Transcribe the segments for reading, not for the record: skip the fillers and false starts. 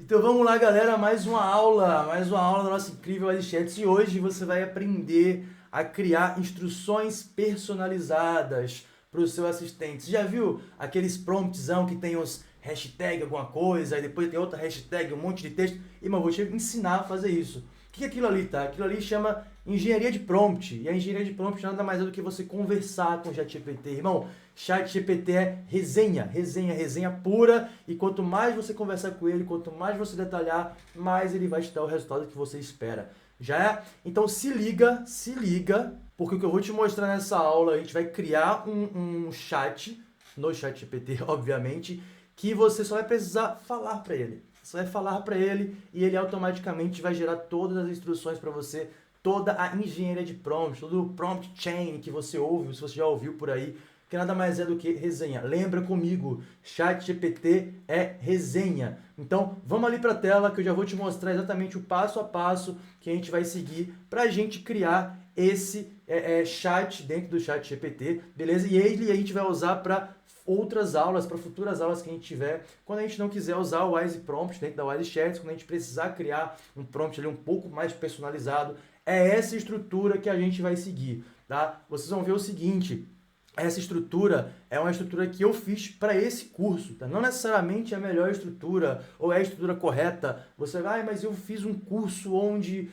Então vamos lá, galera, mais uma aula da nossa incrível WildChats, e hoje você vai aprender a criar instruções personalizadas para o seu assistente. Você já viu aqueles promptzão que tem os hashtag alguma coisa, aí depois tem outra hashtag, um monte de texto? Irmão, eu vou te ensinar a fazer isso. O que é aquilo ali, tá? Aquilo ali chama engenharia de prompt. E a engenharia de prompt nada mais é do que você conversar com o ChatGPT. Irmão, ChatGPT é resenha pura. E quanto mais você conversar com ele, quanto mais você detalhar, mais ele vai te dar o resultado que você espera. Já é? Então se liga, porque o que eu vou te mostrar nessa aula, a gente vai criar um chat, no ChatGPT, obviamente, que você só vai precisar falar para ele. Você vai falar para ele e ele automaticamente vai gerar todas as instruções para você, toda a engenharia de prompt, todo o prompt chain que você ouve, se você já ouviu por aí, que nada mais é do que resenha. Lembra comigo, ChatGPT é resenha. Então, vamos ali para a tela que eu já vou te mostrar exatamente o passo a passo que a gente vai seguir para a gente criar esse chat dentro do ChatGPT, beleza? E ele a gente vai usar para outras aulas, para futuras aulas que a gente tiver, quando a gente não quiser usar o Wise Prompt dentro da WildChats, quando a gente precisar criar um prompt ali um pouco mais personalizado, é essa estrutura que a gente vai seguir, tá? Vocês vão ver o seguinte, essa estrutura é uma estrutura que eu fiz para esse curso, tá? Não necessariamente é a melhor estrutura ou é a estrutura correta. Você vai, mas eu fiz um curso onde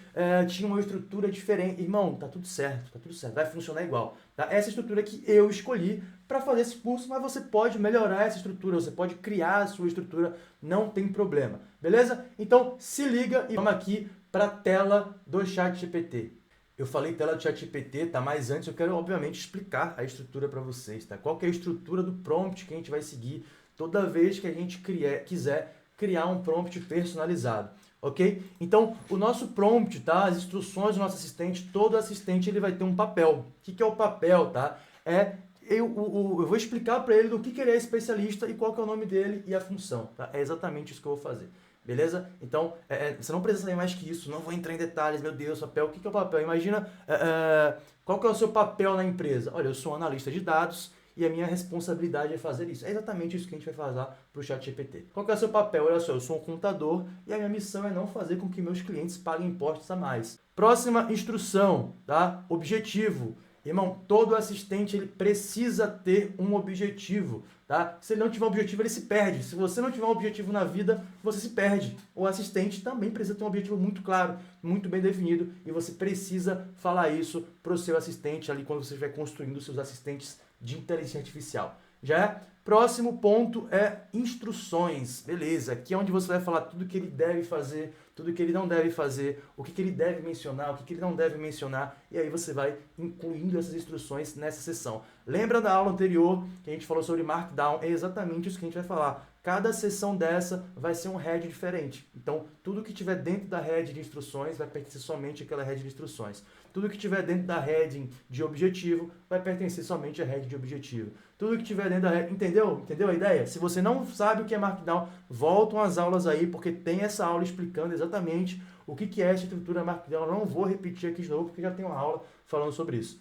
tinha uma estrutura diferente. Irmão, tá tudo certo, vai funcionar igual. Tá? Essa estrutura que eu escolhi para fazer esse curso, mas você pode melhorar essa estrutura, você pode criar a sua estrutura, não tem problema, beleza? Então se liga e vamos aqui para a tela do ChatGPT. Eu falei tela do ChatGPT, tá? Mas antes eu quero, obviamente, explicar a estrutura para vocês, tá? Qual que é a estrutura do prompt que a gente vai seguir toda vez que a gente quiser criar um prompt personalizado, ok? Então, o nosso prompt, tá? As instruções do nosso assistente, todo assistente ele vai ter um papel. O que é o papel, tá? Eu vou explicar para ele do que ele é especialista e qual que é o nome dele e a função, tá? É exatamente isso que eu vou fazer. Beleza? Então, você não precisa saber mais que isso, não vou entrar em detalhes, meu Deus, papel, o que é o papel? Imagina, qual que é o seu papel na empresa? Olha, eu sou um analista de dados e a minha responsabilidade é fazer isso. É exatamente isso que a gente vai fazer para o ChatGPT. Qual que é o seu papel? Olha só, eu sou um contador e a minha missão é não fazer com que meus clientes paguem impostos a mais. Próxima instrução, tá? Objetivo. Irmão, todo assistente ele precisa ter um objetivo, tá? Se ele não tiver um objetivo, ele se perde. Se você não tiver um objetivo na vida, você se perde. O assistente também precisa ter um objetivo muito claro, muito bem definido, e você precisa falar isso para o seu assistente ali quando você estiver construindo os seus assistentes de inteligência artificial. Já é? Próximo ponto é instruções, beleza? Aqui é onde você vai falar tudo que ele deve fazer, tudo que ele não deve fazer, o que ele deve mencionar, o que ele não deve mencionar, e aí você vai incluindo essas instruções nessa sessão. Lembra da aula anterior que a gente falou sobre Markdown? É exatamente isso que a gente vai falar. Cada sessão dessa vai ser um head diferente. Então, tudo que tiver dentro da head de instruções vai pertencer somente àquela head de instruções. Tudo que tiver dentro da heading de objetivo vai pertencer somente à head de objetivo. Tudo que tiver dentro da head... Entendeu? Entendeu a ideia? Se você não sabe o que é Markdown, voltam as aulas aí, porque tem essa aula explicando exatamente o que é essa estrutura Markdown. Eu não vou repetir aqui de novo, porque já tem uma aula falando sobre isso.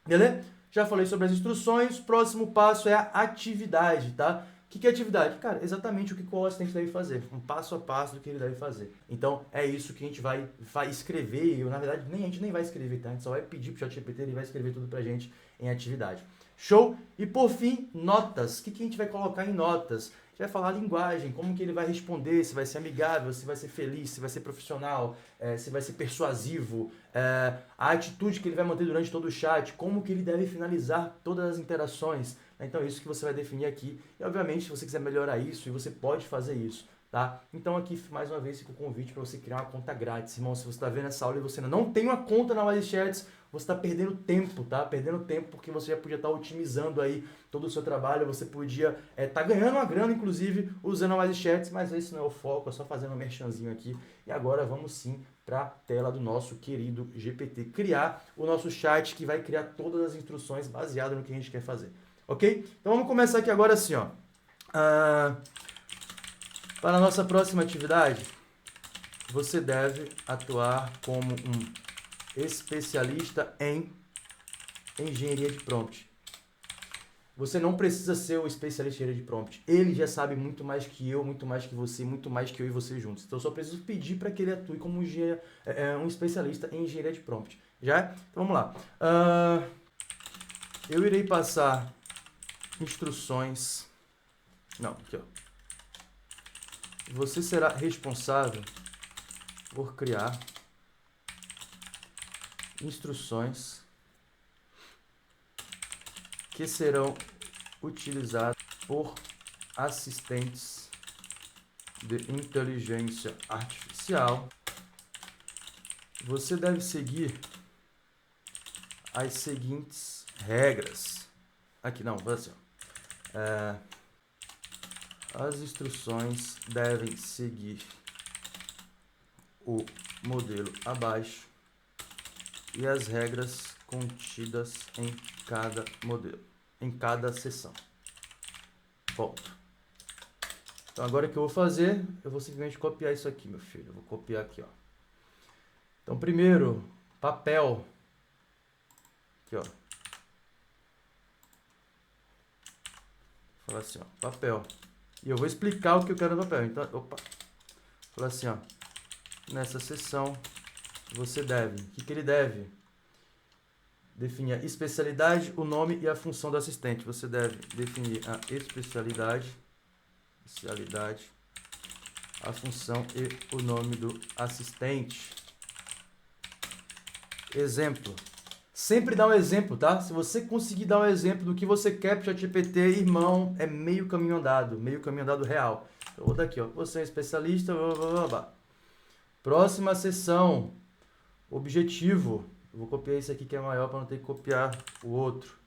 Beleza? Já falei sobre as instruções. Próximo passo é a atividade, tá? O que é atividade? Cara, exatamente o que o assistente deve fazer. Um passo a passo do que ele deve fazer. Então, é isso que a gente vai escrever. Na verdade, a gente nem vai escrever, tá? A gente só vai pedir pro ChatGPT, ele vai escrever tudo pra gente em atividade. Show? E por fim, notas. O que a gente vai colocar em notas? A gente vai falar a linguagem, como que ele vai responder, se vai ser amigável, se vai ser feliz, se vai ser profissional, se vai ser persuasivo, a atitude que ele vai manter durante todo o chat, como que ele deve finalizar todas as interações. Então é isso que você vai definir aqui. E obviamente, se você quiser melhorar isso, você pode fazer isso, tá? Então aqui, mais uma vez, fica o convite para você criar uma conta grátis. Irmão, se você está vendo essa aula e você ainda não tem uma conta na WildChats, você está perdendo tempo, tá? Perdendo tempo porque você já podia estar otimizando aí todo o seu trabalho, você podia estar ganhando uma grana, inclusive, usando a WildChats, mas esse não é o foco, é só fazendo um merchanzinho aqui. E agora vamos sim para a tela do nosso querido GPT. Criar o nosso chat que vai criar todas as instruções baseadas no que a gente quer fazer. Ok? Então vamos começar aqui agora assim, ó. Para a nossa próxima atividade, você deve atuar como um especialista em engenharia de prompt. Você não precisa ser o especialista em engenharia de prompt. Ele já sabe muito mais que eu, muito mais que você, muito mais que eu e você juntos. Então eu só preciso pedir para que ele atue como um especialista em engenharia de prompt. Já? Então vamos lá. Eu irei passar instruções. Não, aqui ó. Você será responsável por criar instruções que serão utilizadas por assistentes de inteligência artificial. Você deve seguir as seguintes regras. Aqui não, vai assim. As instruções devem seguir o modelo abaixo e as regras contidas em cada modelo, em cada seção. Ponto. Então agora o que eu vou fazer, eu vou simplesmente copiar isso aqui, meu filho. Eu vou copiar aqui, ó. Então primeiro, papel. Aqui, ó. Vou falar assim, ó, papel. E eu vou explicar o que eu quero no papel. Então, opa. Vou falar assim, ó. Nessa seção, você deve. O que ele deve? Definir a especialidade, o nome e a função do assistente. Você deve definir a especialidade, a função e o nome do assistente. Exemplo. Sempre dá um exemplo, tá? Se você conseguir dar um exemplo do que você quer pro ChatGPT, irmão, é meio caminho andado real. Eu vou dar aqui, ó. Você é um especialista, blá, blá, blá, blá. Próxima seção. Objetivo. Eu vou copiar esse aqui que é maior para não ter que copiar o outro.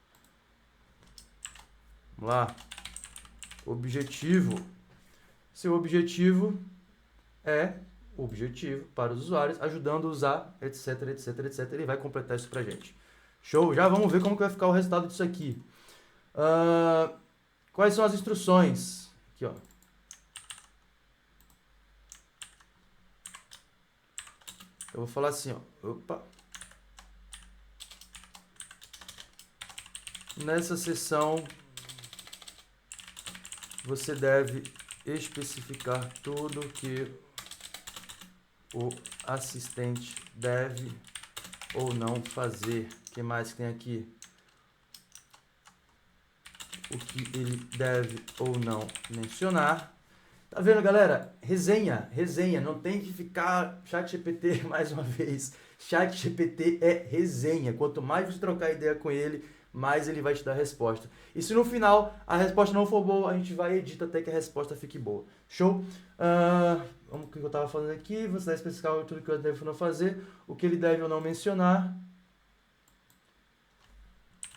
Vamos lá. Objetivo. Seu objetivo é objetivo para os usuários, ajudando a usar, etc, etc, etc. Ele vai completar isso pra gente. Show? Já vamos ver como que vai ficar o resultado disso aqui. Quais são as instruções? Aqui, ó. Eu vou falar assim, ó. Opa. Nessa seção, você deve especificar tudo que o assistente deve ou não fazer. O que mais tem aqui? O que ele deve ou não mencionar. Tá vendo, galera? Resenha. Não tem que ficar ChatGPT mais uma vez. ChatGPT é resenha. Quanto mais você trocar ideia com ele, mais ele vai te dar a resposta. E se no final a resposta não for boa, a gente vai editar até que a resposta fique boa. Show? O que eu estava falando aqui? Você vai especificar tudo que ele deve ou não fazer, o que ele deve ou não mencionar,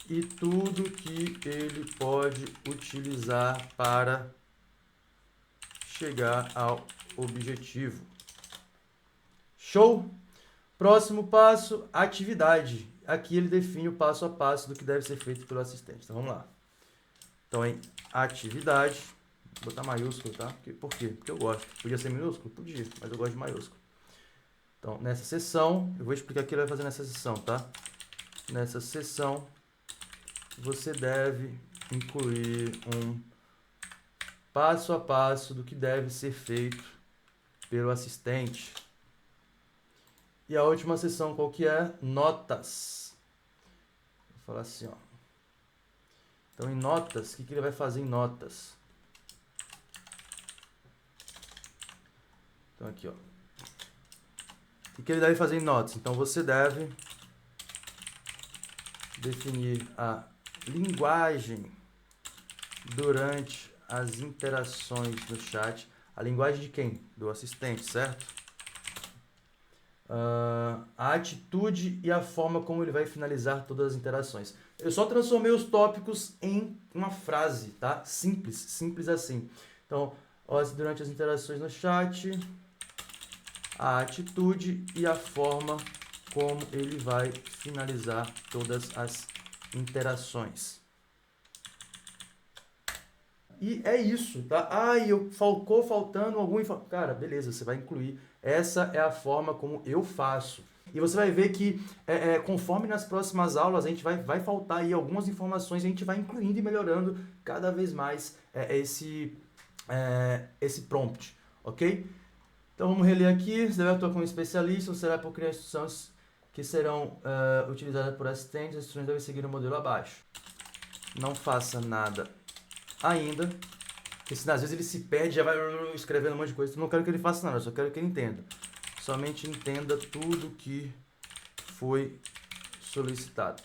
e tudo que ele pode utilizar para chegar ao objetivo. Show? Próximo passo, atividade. Aqui ele define o passo a passo do que deve ser feito pelo assistente. Então vamos lá. Então em atividade, vou botar maiúsculo, tá? Por quê? Porque eu gosto. Podia ser minúsculo? Podia, mas eu gosto de maiúsculo. Então nessa seção, eu vou explicar o que ele vai fazer nessa seção, tá? Nessa seção, você deve incluir um passo a passo do que deve ser feito pelo assistente. E a última seção qual que é? Notas. Vou falar assim, ó. Então em notas, o que ele vai fazer em notas? Então aqui, ó. O que ele deve fazer em notas? Então você deve definir a linguagem durante as interações no chat. A linguagem de quem? Do assistente, certo? A atitude e a forma como ele vai finalizar todas as interações. Eu só transformei os tópicos em uma frase, tá? Simples assim. Então, ó, durante as interações no chat, a atitude e a forma como ele vai finalizar todas as interações. E é isso, tá? Ah, ficou faltando algum cara, beleza, você vai incluir. Essa é a forma como eu faço. E você vai ver que conforme nas próximas aulas a gente vai faltar aí algumas informações, a gente vai incluindo e melhorando cada vez mais esse prompt, ok? Então vamos reler aqui. Você deve atuar como especialista, você vai criar instruções que serão utilizadas por assistentes, as instruções devem seguir o modelo abaixo. Não faça nada ainda, porque senão às vezes ele se perde, já vai escrevendo um monte de coisa. Eu não quero que ele faça nada, eu só quero que ele entenda. Somente entenda tudo que foi solicitado.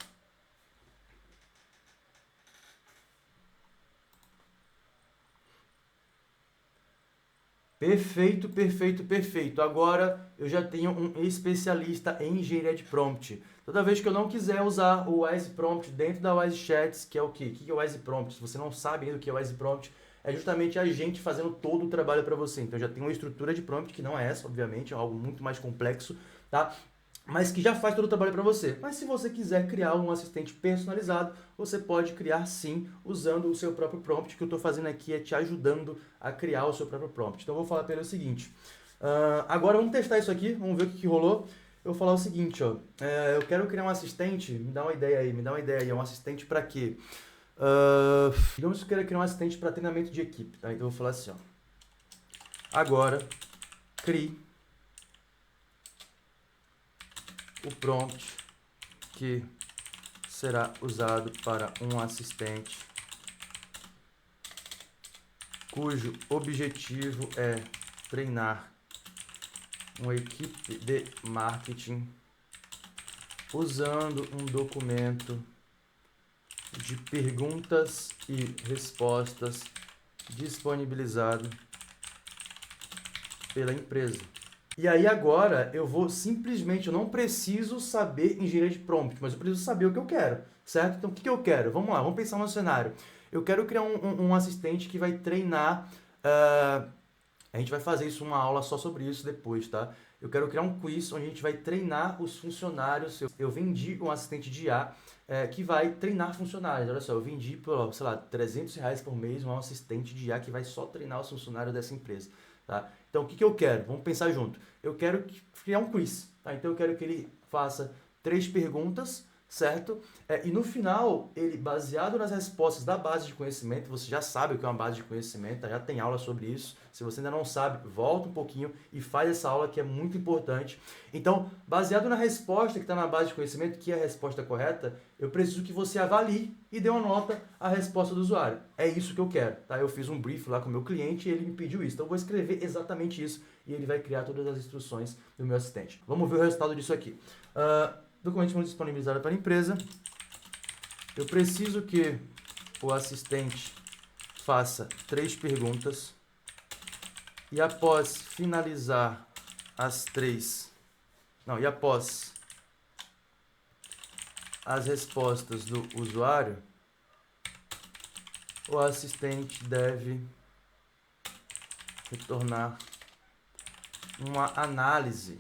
Perfeito, perfeito, perfeito. Agora eu já tenho um especialista em engenharia de prompt. Toda vez que eu não quiser usar o Wise Prompt dentro da Wise Chats, que é o quê? O que é o Wise Prompt? Se você não sabe ainda o que é o Wise Prompt, é justamente a gente fazendo todo o trabalho para você. Então eu já tenho uma estrutura de prompt, que não é essa, obviamente, é algo muito mais complexo, tá? Mas que já faz todo o trabalho para você. Mas se você quiser criar um assistente personalizado, você pode criar sim, usando o seu próprio prompt. O que eu estou fazendo aqui é te ajudando a criar o seu próprio prompt. Então eu vou falar para ele o seguinte. Agora vamos testar isso aqui, vamos ver o que rolou. Eu vou falar o seguinte, ó. Eu quero criar um assistente, me dá uma ideia aí. É um assistente para quê? Digamos que eu quero criar um assistente para treinamento de equipe, tá? Então eu vou falar assim, ó. Agora, crie o prompt que será usado para um assistente cujo objetivo é treinar uma equipe de marketing usando um documento de perguntas e respostas disponibilizado pela empresa. E aí agora eu vou simplesmente, eu não preciso saber engenharia de prompt, mas eu preciso saber o que eu quero, certo? Então o que eu quero? Vamos lá, vamos pensar no cenário. Eu quero criar um assistente que vai treinar, a gente vai fazer isso, uma aula só sobre isso depois, tá? Eu quero criar um quiz onde a gente vai treinar os funcionários. Eu vendi um assistente de IA que vai treinar funcionários. Olha só, eu vendi por, sei lá, R$ 300 por mês um assistente de IA que vai só treinar os funcionários dessa empresa, tá? Então, o que eu quero? Vamos pensar junto. Eu quero criar um quiz, tá? Então, eu quero que ele faça 3 perguntas, certo? E no final, ele, baseado nas respostas da base de conhecimento, você já sabe o que é uma base de conhecimento, tá? Já tem aula sobre isso. Se você ainda não sabe, volta um pouquinho e faz essa aula que é muito importante. Então, baseado na resposta que está na base de conhecimento, que é a resposta correta, eu preciso que você avalie e dê uma nota à resposta do usuário. É isso que eu quero, tá? Eu fiz um brief lá com o meu cliente e ele me pediu isso. Então, eu vou escrever exatamente isso e ele vai criar todas as instruções do meu assistente. Vamos ver o resultado disso aqui. Documento disponibilizado para a empresa. Eu preciso que o assistente faça 3 perguntas e após finalizar as 3, e após as respostas do usuário, o assistente deve retornar uma análise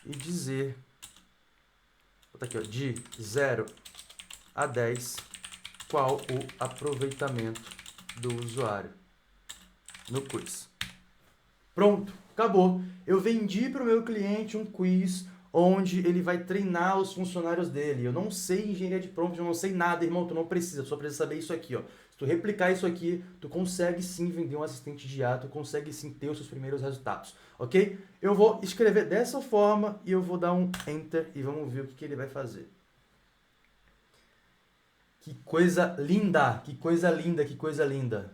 e dizer, vou aqui, ó, de 0 a 10, qual o aproveitamento do usuário no quiz. Pronto, acabou. Eu vendi para o meu cliente um quiz onde ele vai treinar os funcionários dele. Eu não sei engenharia de prompt, eu não sei nada, irmão, tu não precisa, tu só precisa saber isso aqui, ó. Se tu replicar isso aqui, tu consegue sim vender um assistente de IA, tu consegue sim ter os seus primeiros resultados, ok? Eu vou escrever dessa forma e eu vou dar um Enter e vamos ver o que ele vai fazer. Que coisa linda, que coisa linda, que coisa linda.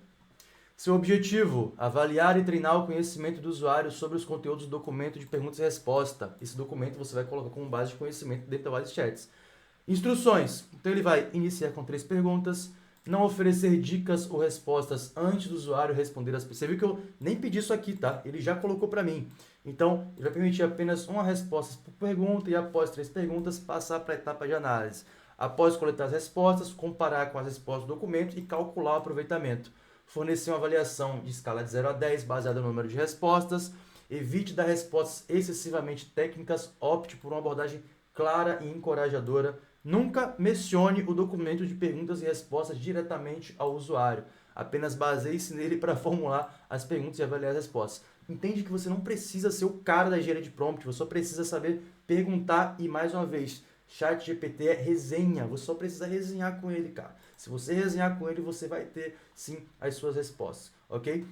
Seu objetivo, avaliar e treinar o conhecimento do usuário sobre os conteúdos do documento de perguntas e resposta. Esse documento você vai colocar como base de conhecimento dentro da Wise Chats. Instruções. Então ele vai iniciar com 3 perguntas, não oferecer dicas ou respostas antes do usuário responder as perguntas. Você viu que eu nem pedi isso aqui, tá? Ele já colocou para mim. Então, ele vai permitir apenas uma resposta por pergunta e após 3 perguntas passar para a etapa de análise. Após coletar as respostas, comparar com as respostas do documento e calcular o aproveitamento. Fornecer uma avaliação de escala de 0 a 10 baseada no número de respostas. Evite dar respostas excessivamente técnicas. Opte por uma abordagem clara e encorajadora. Nunca mencione o documento de perguntas e respostas diretamente ao usuário. Apenas baseie-se nele para formular as perguntas e avaliar as respostas. Entende que você não precisa ser o cara da engenharia de prompt, você só precisa saber perguntar e, mais uma vez, ChatGPT é resenha, você só precisa resenhar com ele, cara. Se você resenhar com ele, você vai ter, sim, as suas respostas, ok?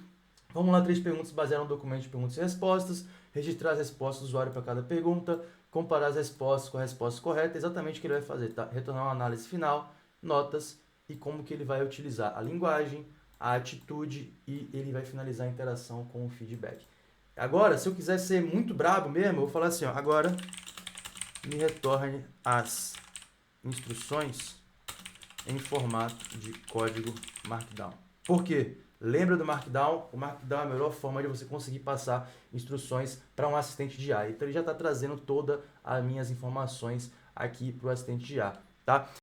Vamos lá, 3 perguntas baseadas no documento de perguntas e respostas, registrar as respostas do usuário para cada pergunta, comparar as respostas com a resposta correta, exatamente o que ele vai fazer, tá? Retornar uma análise final, notas e como que ele vai utilizar a linguagem, a atitude e ele vai finalizar a interação com o feedback. Agora, se eu quiser ser muito brabo mesmo, eu vou falar assim, ó, agora me retorne as instruções em formato de código Markdown. Por quê? Lembra do Markdown? O Markdown é a melhor forma de você conseguir passar instruções para um assistente de IA. Então ele já está trazendo todas as minhas informações aqui para o assistente de IA, tá?